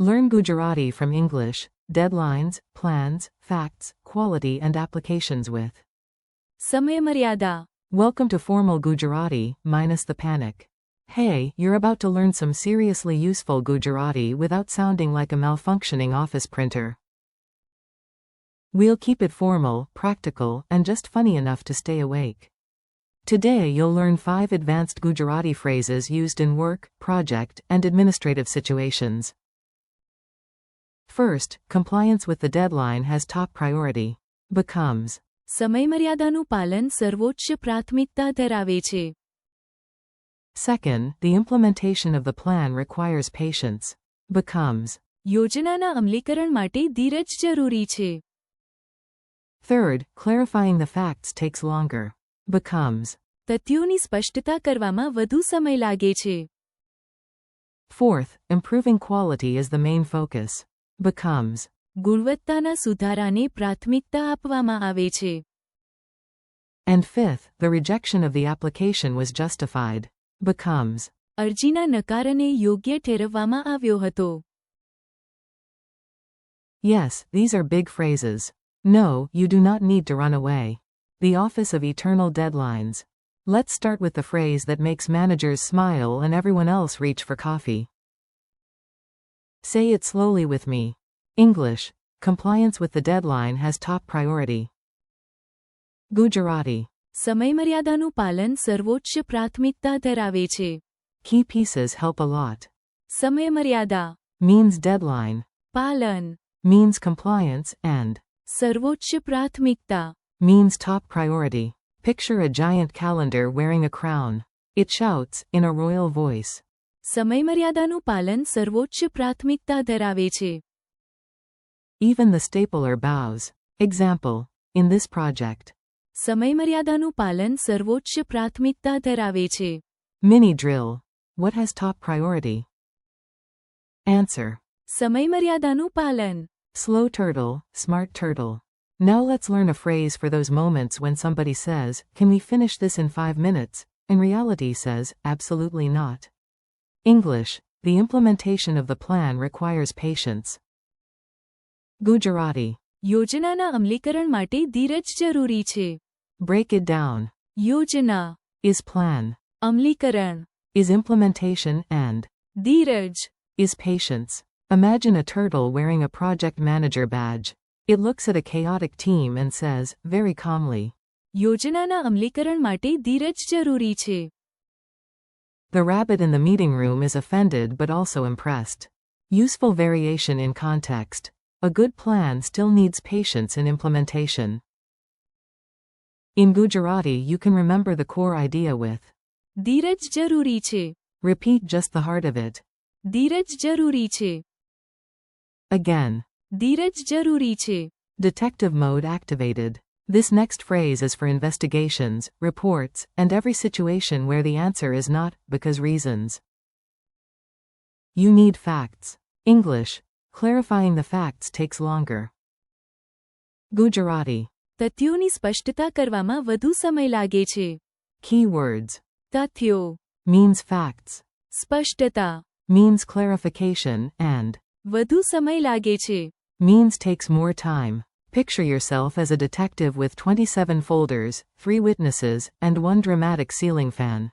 Learn Gujarati from English, deadlines, plans, facts, quality and applications with સમયમર્યાદા. Welcome to formal Gujarati, minus the panic. Hey, you're about to learn some seriously useful Gujarati without sounding like a malfunctioning office printer. We'll keep it formal, practical, and just funny enough to stay awake. Today you'll learn 5 advanced Gujarati phrases used in work, project, and administrative situations. First, compliance with the deadline has top priority. Becomes. સમયમર્યાદાનું પાલન સર્વોચ્ચ પ્રાથમિકતા ધરાવે છે. Second, the implementation of the plan requires patience. Becomes. યોજનાના અમલીકરણ માટે ધીરજ જરૂરી છે. Third, clarifying the facts takes longer. Becomes. તથ્યોની સ્પષ્ટતા કરવામાં વધુ સમય લાગે છે. Fourth, improving quality is the main focus. Becomes. ગુણવત્તાના સુધારાને પ્રાથમિકતા આપવામાં આવે છે. And fifth, the rejection of the application was justified. Becomes. અરજીના નકારને યોગ્ય ઠેરવવામાં આવ્યો હતો. Yes, these are big phrases. No, you do not need to run away. The office of eternal deadlines. Let's start with the phrase that makes managers smile and everyone else reach for coffee. Say it slowly with me. English. Compliance with the deadline has top priority. Gujarati. સમયમર્યાદાનું પાલન સર્વોચ્ચ પ્રાથમિકતા ધરાવે છે. Key pieces help a lot. સમયમર્યાદા. Means deadline. પાલન. Means compliance and. સર્વોચ્ચ પ્રાથમિકતા. Means top priority. Picture a giant calendar wearing a crown. It shouts, in a royal voice. સમયમર્યાદાનું પાલન સર્વોચ્ચ પ્રાથમિકતા ધરાવે છે. Even the stapler bows. Example. In this project. સમયમર્યાદાનું પાલન સર્વોચ્ચ પ્રાથમિકતા ધરાવે છે. Mini drill. What has top priority? Answer. સમયમર્યાદાનું પાલન. Slow turtle, smart turtle. Now let's learn a phrase for those moments when somebody says, "Can we finish this in 5 minutes?" In reality says, "Absolutely not." English. The implementation of the plan requires patience. Gujarati. યોજનાના અમલીકરણ માટે ધીરજ જરૂરી છે. Break it down. યોજના. Is plan. અમલીકરણ. Is implementation and. Dhiraj. Is patience. Imagine a turtle wearing a project manager badge. It looks at a chaotic team and says, very calmly. યોજનાના અમલીકરણ માટે ધીરજ જરૂરી છે. The rabbit in the meeting room is offended but also impressed. Useful variation in context. A good plan still needs patience in implementation. In Gujarati you can remember the core idea with. ધીરજ જરૂરી છે. Repeat just the heart of it. ધીરજ જરૂરી છે. Again. ધીરજ જરૂરી છે. Detective mode activated. This next phrase is for investigations, reports, and every situation where the answer is not, because reasons. You need facts. English. Clarifying the facts takes longer. Gujarati. તથ્યોની સ્પષ્ટતા કરવામાં વધુ સમય લાગે છે. Keywords. તથ્યો. Means facts. સ્પષ્ટતા. Means clarification and. વધુ સમય લાગે છે. Means takes more time. Picture yourself as a detective with 27 folders, 3 witnesses, and 1 dramatic ceiling fan.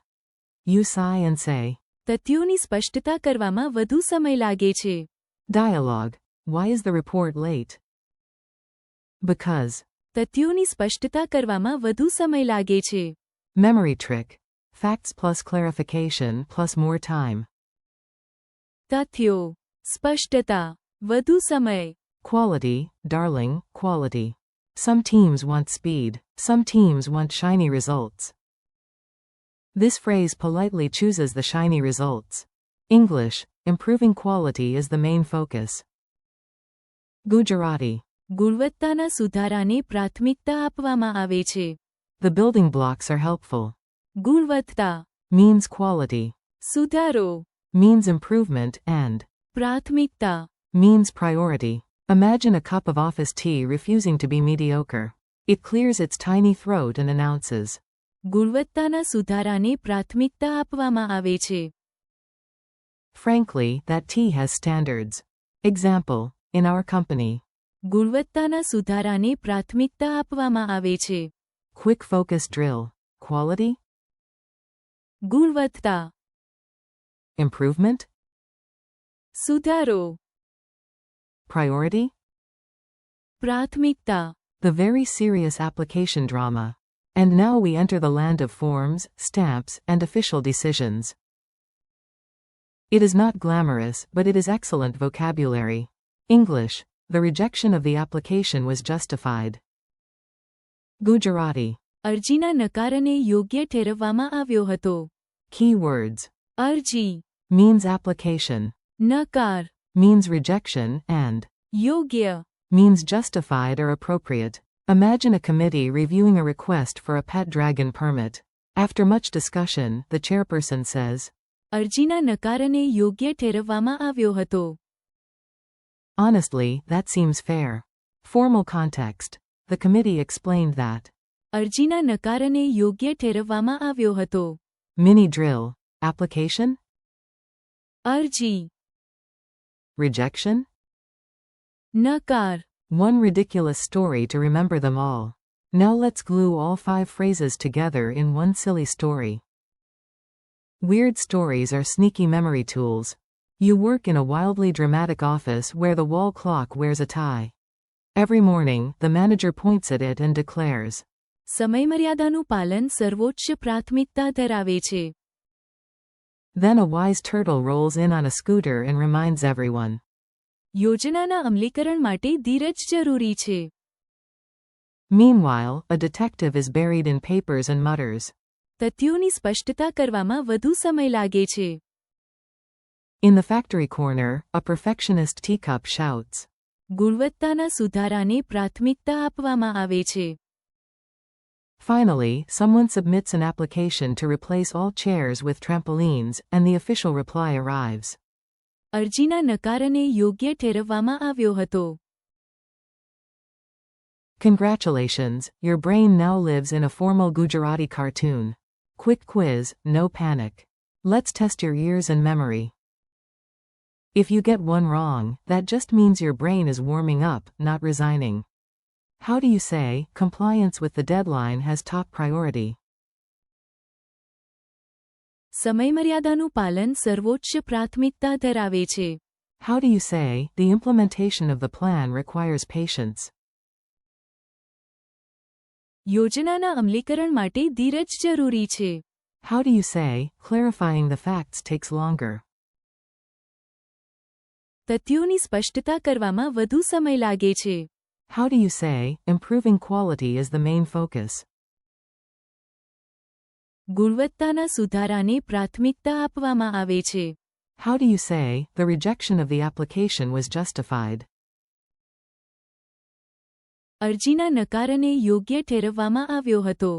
You sigh and say. તથ્યોની સ્પષ્ટતા કરવામાં વધુ સમય લાગે છે. Dialogue. Why is the report late? Because. તથ્યોની સ્પષ્ટતા કરવામાં વધુ સમય લાગે છે. Memory trick. Facts plus clarification plus more time. તથ્યો. સ્પષ્ટતા. વધુ સમય. Quality, darling, quality. Some teams want speed, some teams want shiny results. This phrase politely chooses the shiny results. English. Improving quality is the main focus. Gujarati. ગુણવત્તાના સુધારાને પ્રાથમિકતા આપવામાં આવે છે. The building blocks are helpful. ગુણવત્તા. Means quality. સુધારો. Means improvement and. પ્રાથમિકતા. Means priority. Imagine a cup of office tea refusing to be mediocre. It clears its tiny throat and announces. ગુણવત્તાના સુધારાને પ્રાથમિકતા આપવામાં આવે છે. Frankly, that tea has standards. Example, in our company. ગુણવત્તાના સુધારાને પ્રાથમિકતા આપવામાં આવે છે. Quick focus drill. Quality? ગુણવત્તા. Improvement? સુધારો. Priority? પ્રાથમિકતા. The very serious application drama. And now we enter the land of forms, stamps, and official decisions. It is not glamorous, but it is excellent vocabulary. English. The rejection of the application was justified. Gujarati. અરજીના નકારને યોગ્ય ઠેરવવામાં આવ્યો હતો. Key words. અરજી. Means application. નકાર. Means rejection, and યોગ્ય. means justified or appropriate. Imagine a committee reviewing a request for a pet dragon permit. After much discussion, the chairperson says, અરજીના નકારને યોગ્ય ઠેરવવામાં આવ્યો હતો. honestly, that seems fair. Formal context. The committee explained that. અરજીના નકારને યોગ્ય ઠેરવવામાં આવ્યો હતો. Mini drill. Application? અરજી. Rejection? નકાર. One ridiculous story to remember them all. Now let's glue all 5 phrases together in one silly story. Weird stories are sneaky memory tools. You work in a wildly dramatic office where the wall clock wears a tie. Every morning, the manager points at it and declares, સમયમર્યાદાનું પાલન સર્વોચ્ચ પ્રાથમિકતા ધરાવે છે. Then a wise turtle rolls in on a scooter and reminds everyone. યોજનાના અમલીકરણ માટે ધીરજ જરૂરી છે. Meanwhile, a detective is buried in papers and mutters. તથ્યોની સ્પષ્ટતા કરવામાં વધુ સમય લાગે છે. In the factory corner, a perfectionist teacup shouts. ગુણવત્તાના સુધારાને પ્રાથમિકતા આપવામાં આવે છે. Finally, someone submits an application to replace all chairs with trampolines, and the official reply arrives. અરજીના નકારને યોગ્ય ઠેરવવામાં આવ્યો હતો. Congratulations, your brain now lives in a formal Gujarati cartoon. Quick quiz, no panic. Let's test your ears and memory. If you get one wrong, that just means your brain is warming up, not resigning. How do you say, compliance with the deadline has top priority? સમયમર્યાદાનું પાલન સર્વોચ્ચ પ્રાથમિકતા ધરાવે છે. How do you say, the implementation of the plan requires patience? યોજનાના અમલીકરણ માટે ધીરજ જરૂરી છે. How do you say, clarifying the facts takes longer? તથ્યોની સ્પષ્ટતા કરવામાં વધુ સમય લાગે છે. How do you say, improving quality is the main focus? ગુણવત્તાના સુધારાને પ્રાથમિકતા આપવામાં આવે છે. How do you say, the rejection of the application was justified? અરજીના નકારને યોગ્ય ઠેરવવામાં આવ્યો હતો.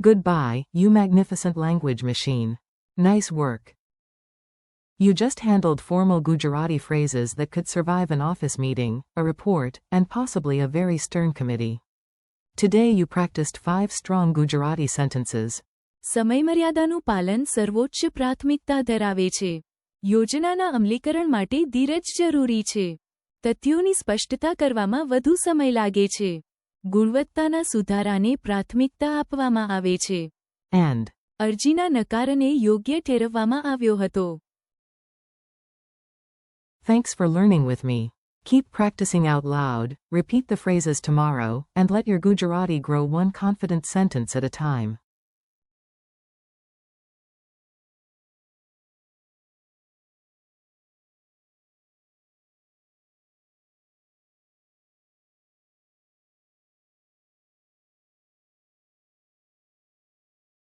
Goodbye, you magnificent language machine. Nice work. You just handled formal Gujarati phrases that could survive an office meeting, a report, and possibly a very stern committee. Today you practiced 5 strong Gujarati sentences. સમયમર્યાદાનું પાલન સર્વોચ્ચ પ્રાથમિકતા ધરાવે છે. યોજનાના અમલીકરણ માટે ધીરજ જરૂરી છે. તથ્યોની સ્પષ્ટતા કરવામાં વધુ સમય લાગે છે. ગુણવત્તાના સુધારાને પ્રાથમિકતા આપવામાં આવે છે. And અરજીના નકારને યોગ્ય ઠેરવવામાં આવ્યો હતો. Thanks for learning with me. Keep practicing out loud, repeat the phrases tomorrow, and let your Gujarati grow one confident sentence at a time.